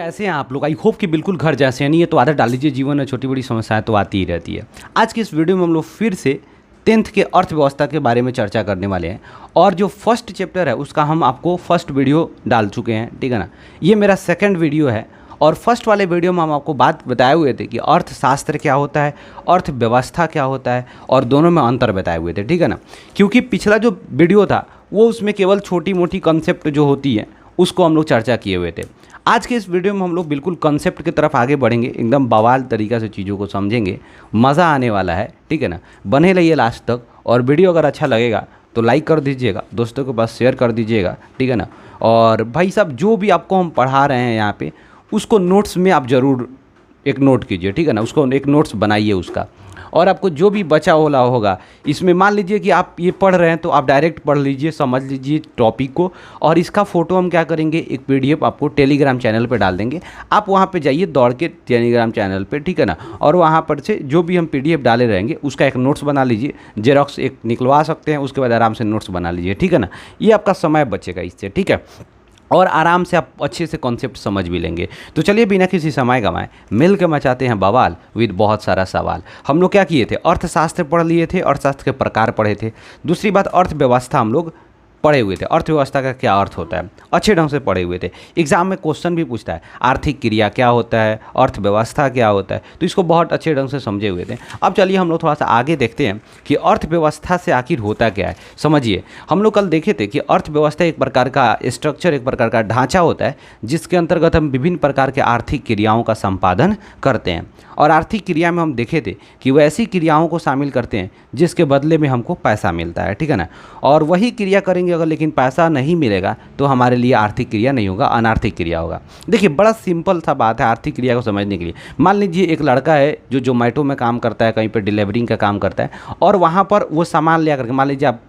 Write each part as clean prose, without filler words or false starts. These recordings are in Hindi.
कैसे हैं आप लोग? आई होप कि बिल्कुल घर जैसे हैं। नहीं है तो आदत डाल लीजिए, जीवन में छोटी बड़ी समस्याएं तो आती ही रहती है। आज की इस वीडियो में हम लोग फिर से 10th के अर्थव्यवस्था के बारे में चर्चा करने वाले हैं। और जो फर्स्ट चैप्टर है उसका हम आपको फर्स्ट वीडियो डाल चुके हैं, ठीक है ना। ये मेरा सेकंड वीडियो है और फर्स्ट वाले वीडियो में हम आपको बात बताए हुए थे कि अर्थशास्त्र क्या होता है, अर्थव्यवस्था क्या होता है और दोनों में अंतर बताए हुए थे, ठीक है ना। क्योंकि पिछला जो वीडियो था वो उसमें केवल छोटी मोटी कंसेप्ट जो होती है उसको हम लोग चर्चा किए हुए थे। आज के इस वीडियो में हम लोग बिल्कुल कंसेप्ट की तरफ आगे बढ़ेंगे, एकदम बवाल तरीक़ा से चीज़ों को समझेंगे, मज़ा आने वाला है, ठीक है ना। बने रहिए लास्ट तक और वीडियो अगर अच्छा लगेगा तो लाइक कर दीजिएगा, दोस्तों के पास शेयर कर दीजिएगा, ठीक है ना। और भाई साहब जो भी आपको हम पढ़ा रहे हैं यहाँ पे उसको नोट्स में आप ज़रूर एक नोट कीजिए, ठीक है ना। उसको एक नोट्स बनाइए उसका, और आपको जो भी बचा होला होगा इसमें, मान लीजिए कि आप ये पढ़ रहे हैं तो आप डायरेक्ट पढ़ लीजिए, समझ लीजिए टॉपिक को। और इसका फ़ोटो हम क्या करेंगे, एक पीडीएफ आपको टेलीग्राम चैनल पे डाल देंगे। आप वहाँ पे जाइए दौड़ के टेलीग्राम चैनल पे, ठीक है ना। और वहाँ पर से जो भी हम पीडीएफ डाले रहेंगे उसका एक नोट्स बना लीजिए, जेरॉक्स एक निकलवा सकते हैं, उसके बाद आराम से नोट्स बना लीजिए, ठीक है ना। ये आपका समय बचेगा इससे, ठीक है। और आराम से आप अच्छे से कॉन्सेप्ट समझ भी लेंगे। तो चलिए बिना किसी समय गंवाए मिल के मचाते हैं बवाल विद बहुत सारा सवाल। हम लोग क्या किए थे, अर्थशास्त्र पढ़ लिए थे, अर्थशास्त्र के प्रकार पढ़े थे। दूसरी बात, अर्थव्यवस्था हम लोग पढ़े हुए थे, अर्थव्यवस्था का क्या अर्थ होता है अच्छे ढंग से पढ़े हुए थे। एग्जाम में क्वेश्चन भी पूछता है आर्थिक क्रिया क्या होता है, अर्थव्यवस्था क्या होता है, तो इसको बहुत अच्छे ढंग से समझे हुए थे। अब चलिए हम लोग थोड़ा सा आगे देखते हैं कि अर्थव्यवस्था से आखिर होता क्या है। समझिए, हम लोग कल देखे थे कि अर्थव्यवस्था एक प्रकार का स्ट्रक्चर, एक प्रकार का ढांचा होता है जिसके अंतर्गत हम विभिन्न प्रकार के आर्थिक क्रियाओं का संपादन करते हैं। और आर्थिक क्रिया में हम देखे थे कि वो ऐसी क्रियाओं को शामिल करते हैं जिसके बदले में हमको पैसा मिलता है, ठीक है ना। और वही क्रिया करेंगे अगर लेकिन पैसा नहीं मिलेगा तो हमारे लिए आर्थिक क्रिया नहीं होगा, अनार्थिक क्रिया होगा। देखिए बड़ा सिंपल सा बात है आर्थिक क्रिया को समझने के लिए। मान लीजिए एक लड़का है जो जोमेटो में काम करता है, कहीं पर डिलीवरिंग का काम करता है, और वहाँ पर वो सामान ले करके, मान लीजिए आप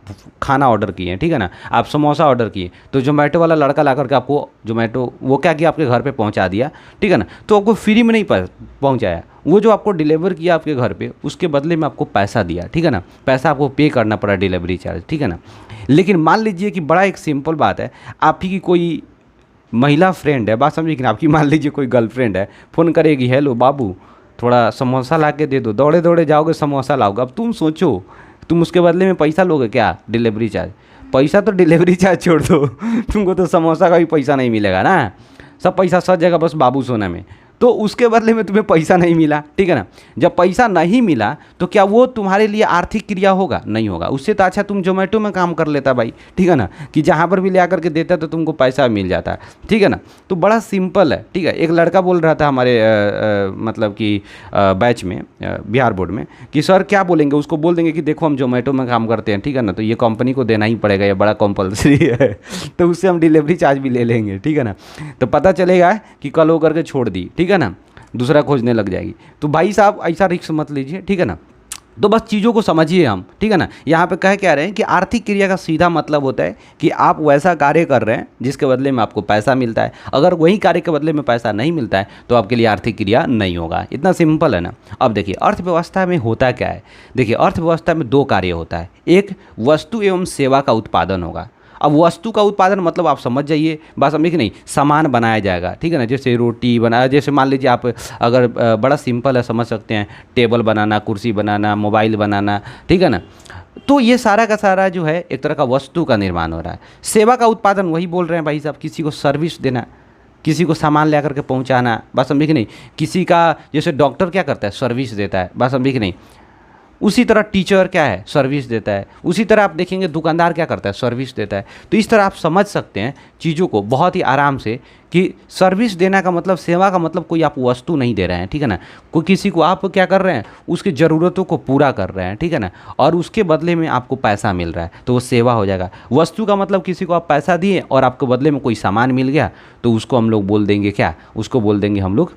खाना ऑर्डर किए हैं, ठीक है ना, आप समोसा ऑर्डर किए, तो जोमेटो वाला लड़का ला करके आपको जोमेटो वो क्या किया, आपके घर पर पहुँचा दिया, ठीक है ना। तो आपको फ्री में नहीं पहुँचाया, वो जो आपको डिलीवर किया आपके घर पे उसके बदले में आपको पैसा दिया, ठीक है ना। पैसा आपको पे करना पड़ा, डिलीवरी चार्ज, ठीक है ना। लेकिन मान लीजिए कि बड़ा एक सिंपल बात है, आपकी कोई महिला फ्रेंड है, बात समझिए कि आपकी मान लीजिए कोई गर्लफ्रेंड है, फ़ोन करेगी, हेलो बाबू थोड़ा समोसा ला के दे दो, दौड़े दौड़े जाओगे समोसा लाओगे। अब तुम सोचो, तुम उसके बदले में पैसा लोगे क्या, डिलीवरी चार्ज। पैसा तो डिलीवरी चार्ज छोड़ दो, तुमको तो समोसा का भी पैसा नहीं मिलेगा ना, सब पैसा सच जाएगा बस बाबू सोना में। तो उसके बदले में तुम्हें पैसा नहीं मिला, ठीक है ना। जब पैसा नहीं मिला तो क्या वो तुम्हारे लिए आर्थिक क्रिया होगा, नहीं होगा। उससे तो अच्छा तुम जोमेटो में काम कर लेता भाई, ठीक है ना, कि जहाँ पर भी ले आकर के देता तो तुमको पैसा मिल जाता है, ठीक है ना। तो बड़ा सिंपल है, ठीक है। एक लड़का बोल रहा था हमारे मतलब कि बैच में, बिहार बोर्ड में, कि सर क्या बोलेंगे, उसको बोल देंगे कि देखो हम जोमेटो में काम करते हैं, ठीक है ना, तो ये कंपनी को देना ही पड़ेगा, ये बड़ा कंपलसरी है, तो उससे हम डिलीवरी चार्ज भी ले लेंगे, ठीक है ना। तो पता चलेगा कि कल वो करके छोड़ दी, ठीक है ना, दूसरा खोजने लग जाएगी। तो भाई साहब ऐसा रिस्क मत लीजिए, ठीक है ना। तो बस चीज़ों को समझिए हम, ठीक है ना। यहाँ पे कह क्या रहे हैं कि आर्थिक क्रिया का सीधा मतलब होता है कि आप वैसा कार्य कर रहे हैं जिसके बदले में आपको पैसा मिलता है। अगर वही कार्य के बदले में पैसा नहीं मिलता है तो आपके लिए आर्थिक क्रिया नहीं होगा। इतना सिंपल है ना। अब देखिए अर्थव्यवस्था में होता क्या है। देखिए अर्थव्यवस्था में दो कार्य होता है, एक वस्तु एवं सेवा का उत्पादन होगा। अब वस्तु का उत्पादन मतलब आप समझ जाइए, बात समझिए कि नहीं, सामान बनाया जाएगा, ठीक है ना। जैसे रोटी बनाया, जैसे मान लीजिए आप अगर बड़ा सिंपल है, समझ सकते हैं, टेबल बनाना, कुर्सी बनाना, मोबाइल बनाना, ठीक है ना। तो ये सारा का सारा जो है एक तरह का वस्तु का निर्माण हो रहा है। सेवा का उत्पादन वही बोल रहे हैं भाई साहब, किसी को सर्विस देना, किसी को सामान ला करके पहुँचाना, बात समझिए कि नहीं। किसी का जैसे डॉक्टर क्या करता है, सर्विस देता है, बात समझिए कि नहीं। उसी तरह टीचर क्या है, सर्विस देता है। उसी तरह आप देखेंगे दुकानदार क्या करता है, सर्विस देता है। तो इस तरह आप समझ सकते हैं चीज़ों को बहुत ही आराम से कि सर्विस देना का मतलब, सेवा का मतलब कोई आप वस्तु नहीं दे रहे हैं, ठीक है ना। कोई किसी को आप क्या कर रहे हैं, उसकी ज़रूरतों को पूरा कर रहे हैं, ठीक है ना, और उसके बदले में आपको पैसा मिल रहा है, तो वो सेवा हो जाएगा। वस्तु का मतलब किसी को आप पैसा दिए और आपको बदले में कोई सामान मिल गया, तो उसको हम लोग बोल देंगे क्या, उसको बोल देंगे हम लोग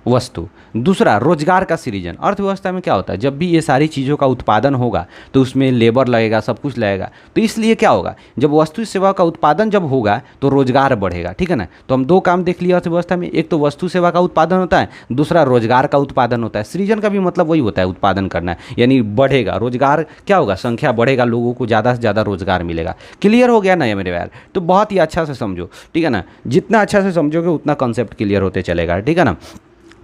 वस्तु। दूसरा रोजगार का सृजन। अर्थव्यवस्था में क्या होता है, जब भी ये सारी चीज़ों का उत्पादन होगा तो उसमें लेबर लगेगा, सब कुछ लगेगा, तो इसलिए क्या होगा, जब वस्तु सेवा का उत्पादन जब होगा तो रोजगार बढ़ेगा, ठीक है ना। तो हम दो काम देख लिए अर्थव्यवस्था में, एक तो वस्तु सेवा का उत्पादन होता है, दूसरा रोजगार का उत्पादन होता है। सृजन का भी मतलब वही होता है, उत्पादन करना, यानी बढ़ेगा रोजगार, क्या होगा, संख्या बढ़ेगा, लोगों को ज़्यादा से ज़्यादा रोजगार मिलेगा। क्लियर हो गया ना ये मेरे यार, तो बहुत ही अच्छा से समझो, ठीक है ना। जितना अच्छा से समझोगे उतना कॉन्सेप्ट क्लियर होते चलेगा, ठीक है ना।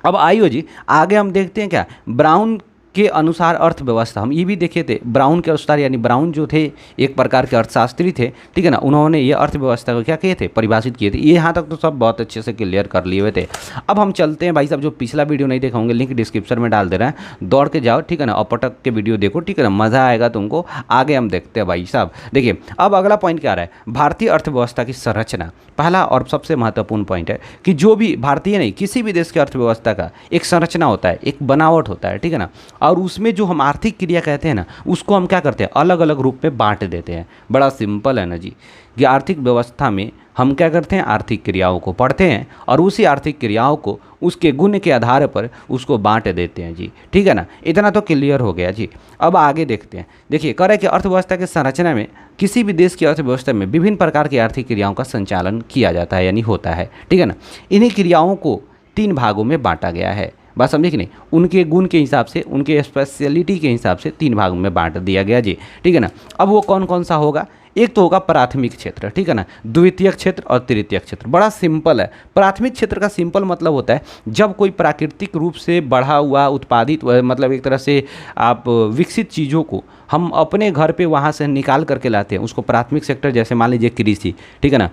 अब आइयो जी, आगे हम देखते हैं क्या, ब्राउन के अनुसार अर्थव्यवस्था। हम ये भी देखे थे ब्राउन के अनुसार, यानी ब्राउन जो थे एक प्रकार के अर्थशास्त्री थे, ठीक है ना। उन्होंने ये अर्थव्यवस्था को क्या किए थे, परिभाषित किए थे। ये यहाँ तक तो सब बहुत अच्छे से क्लियर कर लिए हुए थे। अब हम चलते हैं भाई साहब, जो पिछला वीडियो नहीं देखा होंगे लिंक डिस्क्रिप्शन में डाल दे रहे हैं, दौड़ के जाओ, ठीक है ना, और पटक के वीडियो देखो, ठीक है ना, मज़ा आएगा तुमको। आगे हम देखते हैं भाई साहब। देखिए अब अगला पॉइंट क्या आ रहा है, भारतीय अर्थव्यवस्था की संरचना। पहला और सबसे महत्वपूर्ण पॉइंट है कि जो भी भारतीय नहीं, किसी भी देश की अर्थव्यवस्था का एक संरचना होता है, एक बनावट होता है, ठीक है ना। और उसमें जो हम आर्थिक क्रिया कहते हैं ना, उसको हम क्या करते हैं, अलग अलग रूप में बांट देते हैं। बड़ा सिंपल है ना जी, कि आर्थिक व्यवस्था में हम क्या करते हैं, आर्थिक क्रियाओं को पढ़ते हैं और उसी आर्थिक क्रियाओं को उसके गुण के आधार पर उसको बांट देते हैं जी, ठीक है ना। इतना तो क्लियर हो गया जी। अब आगे देखते हैं। देखिए कह रहे हैं कि अर्थव्यवस्था की संरचना में किसी भी देश की अर्थव्यवस्था में विभिन्न प्रकार की आर्थिक क्रियाओं का संचालन किया जाता है, यानी होता है, ठीक है ना। इन्हीं क्रियाओं को 3 भागों में बांटा गया है। बात समझे कि नहीं, उनके गुण के हिसाब से, उनके स्पेशलिटी के हिसाब से 3 भागों में बांट दिया गया जी, ठीक है ना। अब वो कौन कौन सा होगा, एक तो होगा प्राथमिक क्षेत्र, ठीक है ना, द्वितीयक क्षेत्र और तृतीयक क्षेत्र। बड़ा सिंपल है। प्राथमिक क्षेत्र का सिंपल मतलब होता है जब कोई प्राकृतिक रूप से बढ़ा हुआ उत्पादित, मतलब एक तरह से आप विकसित चीज़ों को हम अपने घर पे वहाँ से निकाल करके लाते हैं, उसको प्राथमिक सेक्टर। जैसे मान लीजिए कृषि, ठीक है ना,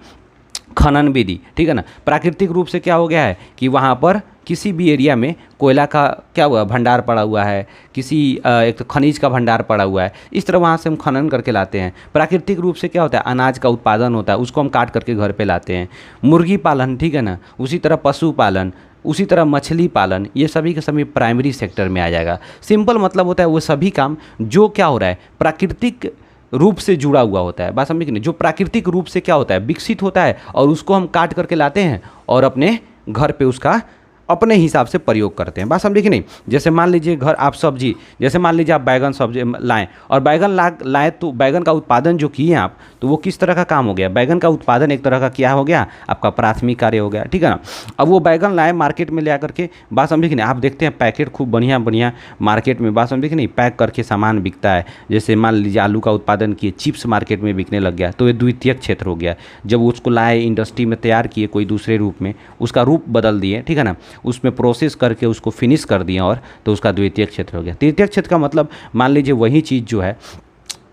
खनन विधि, ठीक है ना। प्राकृतिक रूप से क्या हो गया है कि वहाँ पर किसी भी एरिया में कोयला का क्या हुआ, भंडार पड़ा हुआ है, किसी एक तो खनिज का भंडार पड़ा हुआ है, इस तरह वहाँ से हम खनन करके लाते हैं। प्राकृतिक रूप से क्या होता है, अनाज का उत्पादन होता है, उसको हम काट करके घर पे लाते हैं। मुर्गी पालन, ठीक है ना, उसी तरह पशु पालन, उसी तरह मछली पालन, ये सभी के सभी प्राइमरी सेक्टर में आ जाएगा। सिंपल मतलब होता है वो सभी काम जो क्या हो रहा है, प्राकृतिक रूप से जुड़ा हुआ होता है। बात समझे कि नहीं, जो प्राकृतिक रूप से क्या होता है, विकसित होता है, और उसको हम काट करके लाते हैं और अपने घर पे उसका अपने हिसाब से प्रयोग करते हैं। बात समझे कि नहीं। जैसे मान लीजिए घर आप सब्जी, जैसे मान लीजिए आप बैगन सब्जी लाएं और बैगन लाएं, तो बैगन का उत्पादन जो किए आप, तो वो किस तरह का काम हो गया, बैगन का उत्पादन एक तरह का क्या हो गया, आपका प्राथमिक कार्य हो गया, ठीक है ना। अब वो बैगन लाए मार्केट में ले आकर के, बात समझे कि नहीं, आप देखते हैं पैकेट खूब बढ़िया बढ़िया मार्केट में, बात समझे कि नहीं, पैक करके सामान बिकता है। जैसे मान लीजिए आलू का उत्पादन किए, चिप्स मार्केट में बिकने लग गया, तो ये द्वितीयक क्षेत्र हो गया। जब उसको लाए इंडस्ट्री में तैयार किए कोई दूसरे रूप में, उसका रूप बदल दिए, ठीक है ना, उसमें प्रोसेस करके उसको फिनिश कर दिया, और तो उसका द्वितीयक क्षेत्र हो गया। तृतीयक क्षेत्र का मतलब मान लीजिए वही चीज़ जो है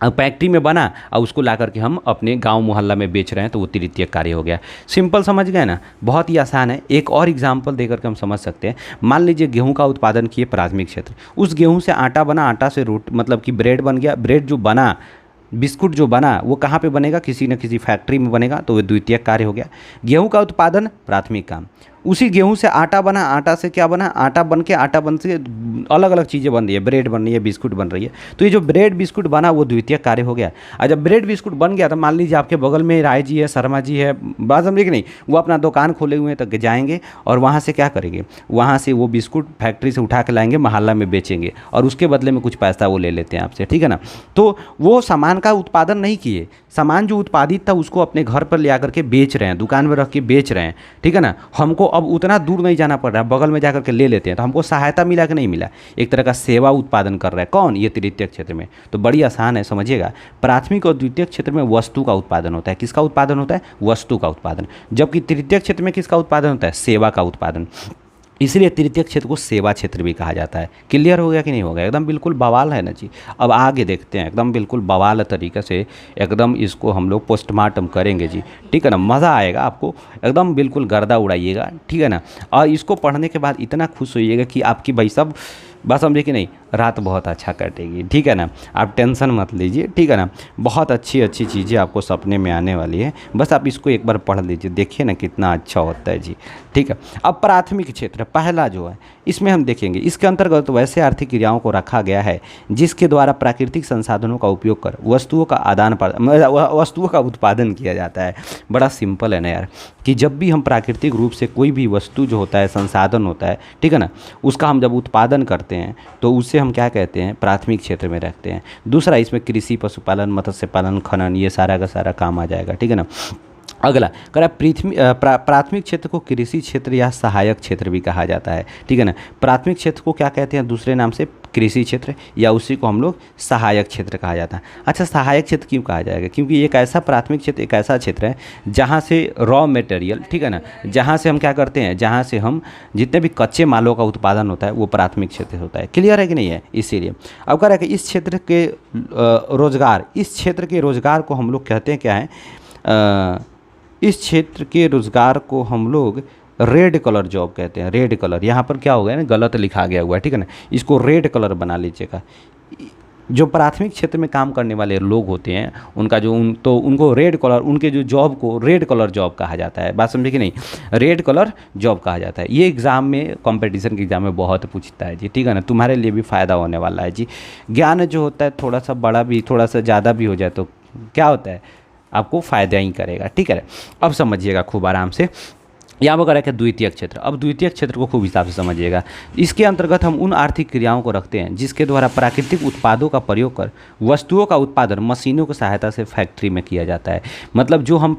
फैक्ट्री में बना और उसको ला करके हम अपने गांव मोहल्ला में बेच रहे हैं, तो वो तृतीयक कार्य हो गया। सिंपल समझ गए ना, बहुत ही आसान है। एक और एग्जांपल देकर के हम समझ सकते हैं। मान लीजिए गेहूं का उत्पादन किए प्राथमिक क्षेत्र, उस गेहूं से आटा बना, आटा से रोटी मतलब कि ब्रेड बन गया, ब्रेड जो बना, बिस्कुट जो बना, वो कहाँ पे बनेगा, किसी न किसी फैक्ट्री में बनेगा, तो वो द्वितीयक कार्य हो गया। गेहूं का उत्पादन प्राथमिक काम, उसी गेहूं से आटा बना, आटा से क्या बना, आटा बन के अलग अलग चीज़ें बन रही है, ब्रेड बन रही है, बिस्कुट बन रही है, तो ये जो ब्रेड बिस्कुट बना वो द्वितीयक कार्य हो गया। और जब ब्रेड बिस्कुट बन गया तो मान लीजिए आपके बगल में राय जी है, शर्मा जी है, बात समझे कि नहीं, वो अपना दुकान खोले हुए हैं, तो जाएंगे और वहाँ से क्या करेंगे, वहाँ से वो बिस्कुट फैक्ट्री से उठा के लाएंगे, मोहल्ला में बेचेंगे और उसके बदले में कुछ पैसा वो ले लेते हैं आपसे, ठीक है ना। तो वो सामान का उत्पादन नहीं किए, सामान जो उत्पादित था उसको अपने घर पर ले आकर के बेच रहे हैं, दुकान में रख के बेच रहे हैं, ठीक है ना। हमको अब उतना दूर नहीं जाना पड़ रहा है, बगल में जाकर के ले लेते हैं, तो हमको सहायता मिला कि नहीं मिला, एक तरह का सेवा उत्पादन कर रहा है कौन, ये तृतीयक क्षेत्र में। तो बड़ी आसान है, समझिएगा। प्राथमिक और द्वितीयक क्षेत्र में वस्तु का उत्पादन होता है, किसका उत्पादन होता है, वस्तु का उत्पादन, जबकि तृतीयक क्षेत्र में किसका उत्पादन होता है, सेवा का उत्पादन। इसलिए तृतीयक क्षेत्र को सेवा क्षेत्र भी कहा जाता है। क्लियर हो गया कि नहीं होगा, एकदम बिल्कुल बवाल है ना जी। अब आगे देखते हैं, एकदम बिल्कुल बवाल तरीके से एकदम इसको हम लोग पोस्टमार्टम करेंगे जी, ठीक है ना। मज़ा आएगा आपको, एकदम बिल्कुल गर्दा उड़ाइएगा, ठीक है ना। और इसको पढ़ने के बाद इतना खुश होइएगा कि आपकी भाई सब, बात समझे कि नहीं, रात बहुत अच्छा कटेगी, ठीक है ना। आप टेंशन मत लीजिए, ठीक है ना। बहुत अच्छी अच्छी चीज़ें आपको सपने में आने वाली है, बस आप इसको एक बार पढ़ लीजिए, देखिए ना कितना अच्छा होता है जी, ठीक है। अब प्राथमिक क्षेत्र पहला जो है, इसमें हम देखेंगे इसके अंतर्गत वैसे आर्थिक क्रियाओं को रखा गया है जिसके द्वारा प्राकृतिक संसाधनों का उपयोग कर वस्तुओं का वस्तुओं का उत्पादन किया जाता है। बड़ा सिंपल है ना यार, कि जब भी हम प्राकृतिक रूप से कोई भी वस्तु जो होता है, संसाधन होता है, ठीक है ना, उसका हम जब उत्पादन करते हैं तो उसे हम क्या कहते हैं, प्राथमिक क्षेत्र में रखते हैं। दूसरा, इसमें कृषि, पशुपालन, मत्स्य पालन, खनन, ये सारा का सारा काम आ जाएगा, ठीक है ना। अगला, अगर प्राथमिक क्षेत्र को कृषि क्षेत्र या सहायक क्षेत्र भी कहा जाता है, ठीक है ना। प्राथमिक क्षेत्र को क्या कहते हैं दूसरे नाम से, कृषि क्षेत्र, या उसी को हम लोग सहायक क्षेत्र कहा जाता है। अच्छा, सहायक क्षेत्र क्यों कहा जाएगा, क्योंकि एक ऐसा प्राथमिक क्षेत्र एक ऐसा क्षेत्र है जहाँ से रॉ मटेरियल, ठीक है ना, जहाँ से हम क्या करते हैं, जहाँ से हम जितने भी कच्चे मालों का उत्पादन होता है वो प्राथमिक क्षेत्र होता है। क्लियर है कि नहीं है। इसीलिए अब कह रहा है कि इस क्षेत्र के रोजगार, इस क्षेत्र के रोजगार को हम लोग कहते हैं क्या है, इस क्षेत्र के रोजगार को हम लोग रेड कलर जॉब कहते हैं। रेड कलर, यहाँ पर क्या हो गया ना, गलत लिखा गया हुआ है, ठीक है ना, इसको रेड कलर बना लीजिएगा। जो प्राथमिक क्षेत्र में काम करने वाले लोग होते हैं उनका जो तो उनको रेड कलर, उनके जो जॉब को रेड कलर जॉब कहा जाता है। बात समझे कि नहीं, रेड कलर जॉब कहा जाता है। ये एग्ज़ाम में, कंपटीशन के एग्ज़ाम में बहुत पूछता है जी, ठीक है ना, तुम्हारे लिए भी फ़ायदा होने वाला है जी। ज्ञान जो होता है थोड़ा सा बड़ा भी, थोड़ा सा ज़्यादा भी हो जाए तो क्या होता है, आपको फ़ायदा ही करेगा, ठीक है। अब समझिएगा खूब आराम से, यहाँ पर कह रहा है द्वितीयक क्षेत्र। अब द्वितीयक क्षेत्र को खूब हिसाब से समझिएगा। इसके अंतर्गत हम उन आर्थिक क्रियाओं को रखते हैं जिसके द्वारा प्राकृतिक उत्पादों का प्रयोग कर वस्तुओं का उत्पादन मशीनों की सहायता से फैक्ट्री में किया जाता है। मतलब जो हम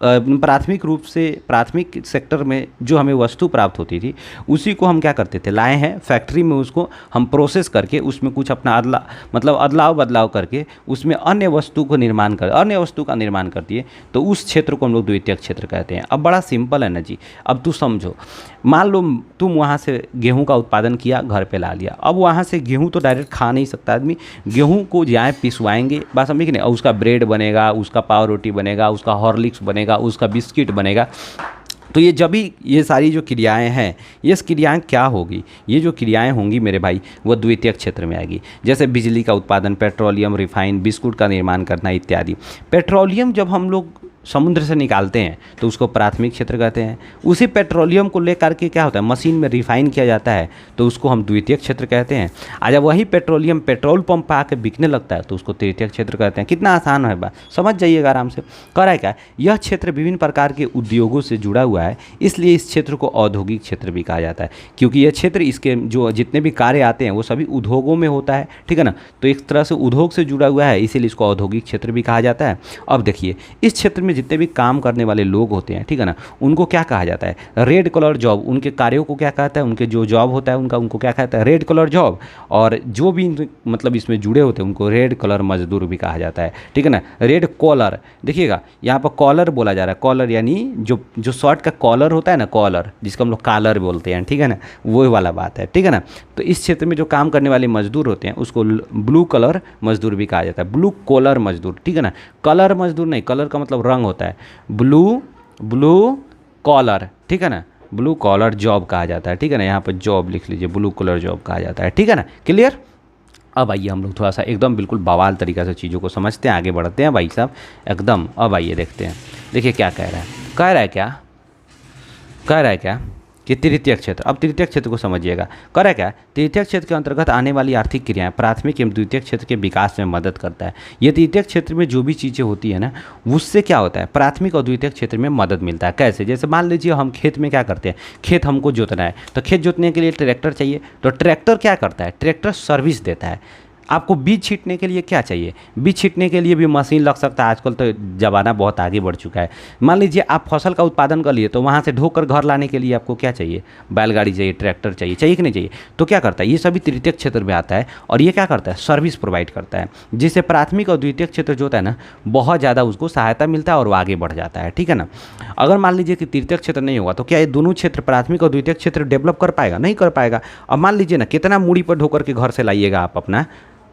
प्राथमिक रूप से प्राथमिक सेक्टर में जो हमें वस्तु प्राप्त होती थी उसी को हम क्या करते थे, लाए हैं फैक्ट्री में, उसको हम प्रोसेस करके उसमें कुछ अपना अदलाव बदलाव करके उसमें अन्य वस्तु का निर्माण करती है, तो उस क्षेत्र को हम लोग द्वितीयक क्षेत्र कहते हैं। अब बड़ा सिंपल है ना जी। अब तू समझो, मान लो तुम वहाँ से गेहूँ का उत्पादन किया, घर पे ला लिया। अब वहाँ से गेहूँ तो डायरेक्ट खा नहीं सकता आदमी, गेहूँ को जाए पिसवाएंगे, बात समझे कि नहीं, और उसका ब्रेड बनेगा, उसका पाव रोटी बनेगा, उसका हॉर्लिक्स बनेगा, उसका बिस्किट बनेगा। तो ये जब भी ये सारी जो क्रियाएं हैं, ये क्रियाएं क्या होगी, ये जो क्रियाएं होंगी मेरे भाई वो द्वितीयक क्षेत्र में आएगी। जैसे बिजली का उत्पादन, पेट्रोलियम, रिफाइन, बिस्कुट का निर्माण करना इत्यादि। पेट्रोलियम जब हम लोग समुद्र से निकालते हैं तो उसको प्राथमिक क्षेत्र कहते हैं। उसी पेट्रोलियम को लेकर के क्या होता है, मशीन में रिफाइन किया जाता है तो उसको हम द्वितीयक क्षेत्र कहते हैं। आ जब वही पेट्रोलियम पेट्रोल पंप पर आके बिकने लगता है तो उसको तृतीयक क्षेत्र कहते हैं। कितना आसान है बात, समझ जाइएगा आराम से। कह रहा है क्या, यह क्षेत्र विभिन्न प्रकार के उद्योगों से जुड़ा हुआ है, इसलिए इस क्षेत्र को औद्योगिक क्षेत्र भी कहा जाता है, क्योंकि यह क्षेत्र, इसके जो जितने भी कार्य आते हैं वो सभी उद्योगों में होता है, ठीक है ना। तो एक तरह से उद्योग से जुड़ा हुआ है, इसीलिए इसको औद्योगिक क्षेत्र भी कहा जाता है। अब देखिए, इस क्षेत्र में जितने भी काम करने वाले लोग होते हैं, ठीक है ना, उनको क्या कहा जाता है, रेड कलर जॉब। उनके कार्यों को क्या कहता है, उनके जो जॉब होता है उनको क्या कहता है, रेड कलर जॉब। और जो भी मतलब इसमें जुड़े होते हैं उनको रेड कलर मजदूर भी कहा जाता है, ठीक है ना। रेड कॉलर, देखिएगा यहाँ पर कॉलर बोला जा रहा है, कॉलर यानी जो शर्ट का कॉलर होता है ना, कॉलर जिसको हम लोग कॉलर बोलते हैं, ठीक है ना, वो वाला बात है, ठीक है ना। तो इस क्षेत्र में जो काम करने वाले मजदूर होते हैं उसको ब्लू कलर मजदूर भी कहा जाता है, ब्लू कॉलर मजदूर, ठीक है ना। कलर मजदूर नहीं, कलर का मतलब रंग होता है, ब्लू कॉलर, ठीक है ना, ब्लू कॉलर जॉब कहा जाता है, ठीक है ना। यहाँ पर जॉब लिख लीजिए, ब्लू कॉलर जॉब कहा जाता है, ठीक है ना। क्लियर। अब आइए हम लोग थोड़ा सा एकदम बिल्कुल बवाल तरीक़ा से चीज़ों को समझते हैं, आगे बढ़ते हैं भाई साहब एकदम। अब आइए देखते हैं, देखिए क्या कह रहा है क्या कि तृतीयक क्षेत्र। अब तृतीयक क्षेत्र को समझिएगा। कह रहा है क्या, तृतीयक क्षेत्र के अंतर्गत आने वाली आर्थिक क्रियाएं प्राथमिक एवं द्वितीयक क्षेत्र के विकास में मदद करता है। ये तृतीयक क्षेत्र में जो भी चीज़ें होती है ना, उससे क्या होता है, प्राथमिक और द्वितीयक क्षेत्र में मदद मिलता है। कैसे, जैसे मान लीजिए हम खेत में क्या करते हैं, खेत हमको जोतना है तो खेत जोतने के लिए ट्रैक्टर चाहिए, तो ट्रैक्टर क्या करता है, ट्रैक्टर सर्विस देता है। आपको बीज छींटने के लिए क्या चाहिए, बीज छींटने के लिए भी मशीन लग सकता है, आजकल तो ज़माना बहुत आगे बढ़ चुका है। मान लीजिए आप फसल का उत्पादन कर लिए तो वहाँ से ढोकर घर लाने के लिए आपको क्या चाहिए, बैलगाड़ी चाहिए, ट्रैक्टर चाहिए कि नहीं चाहिए। तो क्या करता है, ये सभी तृतीयक क्षेत्र में आता है और ये क्या करता है, सर्विस प्रोवाइड करता है, जिससे प्राथमिक और द्वितीयक क्षेत्र जो होता है ना, बहुत ज़्यादा उसको सहायता मिलता है और वो आगे बढ़ जाता है, ठीक है ना। अगर मान लीजिए कि तृतीयक क्षेत्र नहीं होगा तो क्या ये दोनों क्षेत्र, प्राथमिक और द्वितीयक क्षेत्र डेवलप कर पाएगा, नहीं कर पाएगा। अब मान लीजिए ना, कितना मूड़ी पर ढोकर के घर से लाइएगा आप अपना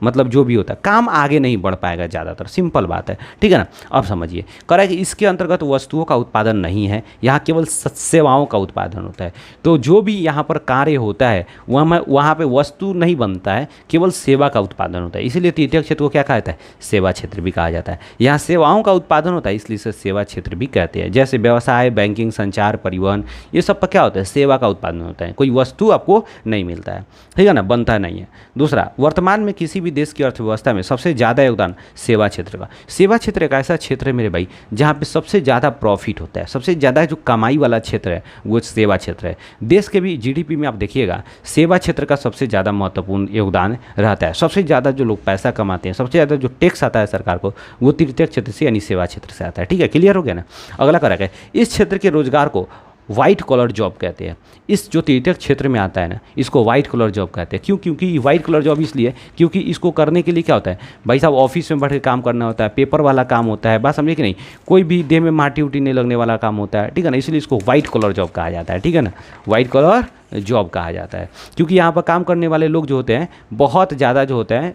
मतलब जो भी होता है काम आगे नहीं बढ़ पाएगा ज़्यादातर, सिंपल बात है, ठीक है ना। अब समझिए कह रहा है कि इसके अंतर्गत वस्तुओं का उत्पादन नहीं है, यहाँ केवल सेवाओं का उत्पादन होता है। तो जो भी यहाँ पर कार्य होता है वहाँ पे वस्तु नहीं बनता है, केवल सेवा का उत्पादन होता है, इसीलिए तृतीय क्षेत्र को क्या कहा जाता है, सेवा क्षेत्र भी कहा जाता है। यहाँ सेवाओं का उत्पादन होता है इसलिए इसे सेवा क्षेत्र भी कहते हैं। जैसे व्यवसाय, बैंकिंग, संचार, परिवहन, ये सब पर क्या होता है, सेवा का उत्पादन होता है, कोई वस्तु आपको नहीं मिलता है, ठीक है ना, बनता नहीं है। दूसरा, वर्तमान में किसी भी देश की अर्थव्यवस्था में सबसे ज़्यादा योगदान सेवा क्षेत्र का। सेवा क्षेत्र एक ऐसा क्षेत्र है मेरे भाई जहाँ पे सबसे ज़्यादा प्रॉफिट होता है, सबसे ज़्यादा जो कमाई वाला क्षेत्र है वो सेवा क्षेत्र है। देश के भी जीडीपी में आप देखिएगा सेवा क्षेत्र का सबसे ज़्यादा महत्वपूर्ण योगदान रहता है। सबसे ज़्यादा जो लोग पैसा कमाते हैं, सबसे ज़्यादा जो टैक्स आता है सरकार को, वो तृतीय क्षेत्र से यानी सेवा क्षेत्र से आता है, ठीक है, क्लियर हो गया ना। अगला करा है, इस क्षेत्र के रोजगार को वाइट कॉलर जॉब कहते हैं। इस जो तृतीय क्षेत्र में आता है ना, इसको वाइट कॉलर जॉब कहते हैं। क्यों? क्योंकि वाइट कॉलर जॉब इसलिए क्योंकि इसको करने के लिए क्या होता है भाई साहब, ऑफिस में बैठ के काम करना होता है, पेपर वाला काम होता है, बात समझे कि नहीं, कोई भी देह में माटी उटी नहीं लगने वाला काम होता है, ठीक है ना, इसलिए इसको वाइट कॉलर जॉब कहा जाता है, ठीक है ना, वाइट कॉलर जॉब कहा जाता है। क्योंकि यहाँ पर काम करने वाले लोग जो होते हैं बहुत ज़्यादा जो होते हैं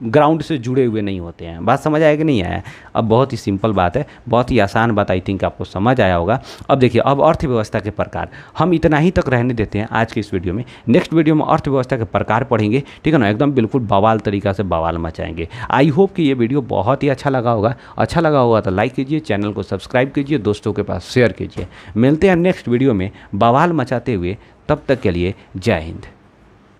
ग्राउंड से जुड़े हुए नहीं होते हैं। बात समझ आया कि नहीं आया? अब बहुत ही सिंपल बात है, बहुत ही आसान बात, आई थिंक आपको समझ आया होगा। अब देखिए, अब अर्थव्यवस्था के प्रकार हम इतना ही तक रहने देते हैं आज के इस वीडियो में। नेक्स्ट वीडियो में अर्थव्यवस्था के प्रकार पढ़ेंगे, ठीक है ना, एकदम बिल्कुल बवाल तरीका से बवाल मचाएंगे। आई होप कि ये वीडियो बहुत ही अच्छा लगा होगा। अच्छा लगा होगा तो लाइक कीजिए, चैनल को सब्सक्राइब कीजिए, दोस्तों के पास शेयर कीजिए। मिलते हैं नेक्स्ट वीडियो में बवाल मचाते हुए, तब तक के लिए जय हिंद।